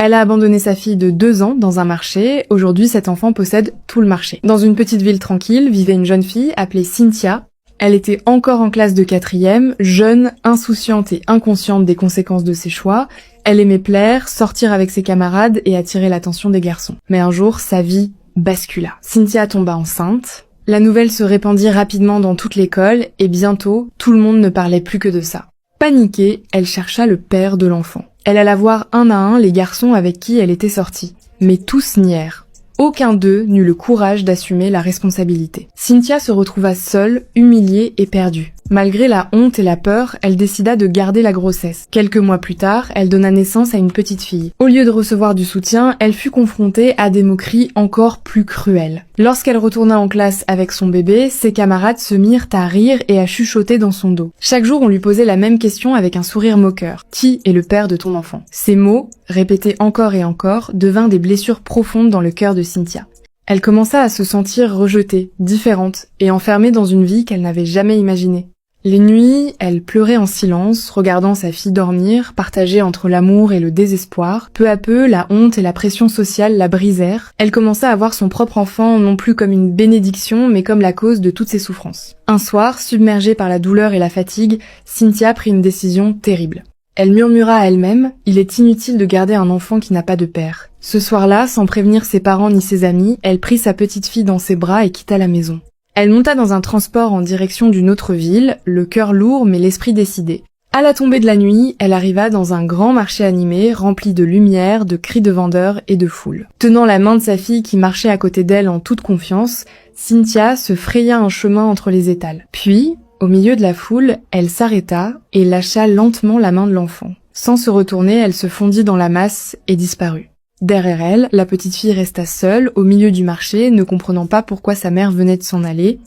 Elle a abandonné sa fille de 2 ans dans un marché. Aujourd'hui, cet enfant possède tout le marché. Dans une petite ville tranquille, vivait une jeune fille appelée Cynthia. Elle était encore en classe de 4e, jeune, insouciante et inconsciente des conséquences de ses choix. Elle aimait plaire, sortir avec ses camarades et attirer l'attention des garçons. Mais un jour, sa vie bascula. Cynthia tomba enceinte. La nouvelle se répandit rapidement dans toute l'école et bientôt, tout le monde ne parlait plus que de ça. Paniquée, elle chercha le père de l'enfant. Elle alla voir un à un les garçons avec qui elle était sortie. Mais tous nièrent. Aucun d'eux n'eut le courage d'assumer la responsabilité. Cynthia se retrouva seule, humiliée et perdue. Malgré la honte et la peur, elle décida de garder la grossesse. Quelques mois plus tard, elle donna naissance à une petite fille. Au lieu de recevoir du soutien, elle fut confrontée à des moqueries encore plus cruelles. Lorsqu'elle retourna en classe avec son bébé, ses camarades se mirent à rire et à chuchoter dans son dos. Chaque jour, on lui posait la même question avec un sourire moqueur. Qui est le père de ton enfant? Ces mots, répétés encore et encore, devinrent des blessures profondes dans le cœur de Cynthia. Elle commença à se sentir rejetée, différente et enfermée dans une vie qu'elle n'avait jamais imaginée. Les nuits, elle pleurait en silence, regardant sa fille dormir, partagée entre l'amour et le désespoir. Peu à peu, la honte et la pression sociale la brisèrent. Elle commença à voir son propre enfant non plus comme une bénédiction, mais comme la cause de toutes ses souffrances. Un soir, submergée par la douleur et la fatigue, Cynthia prit une décision terrible. Elle murmura à elle-même « Il est inutile de garder un enfant qui n'a pas de père ». Ce soir-là, sans prévenir ses parents ni ses amis, elle prit sa petite fille dans ses bras et quitta la maison. Elle monta dans un transport en direction d'une autre ville, le cœur lourd mais l'esprit décidé. À la tombée de la nuit, elle arriva dans un grand marché animé, rempli de lumière, de cris de vendeurs et de foule. Tenant la main de sa fille qui marchait à côté d'elle en toute confiance, Cynthia se fraya un chemin entre les étals. Puis, au milieu de la foule, elle s'arrêta et lâcha lentement la main de l'enfant. Sans se retourner, elle se fondit dans la masse et disparut. Derrière elle, la petite fille resta seule, au milieu du marché, ne comprenant pas pourquoi sa mère venait de s'en aller.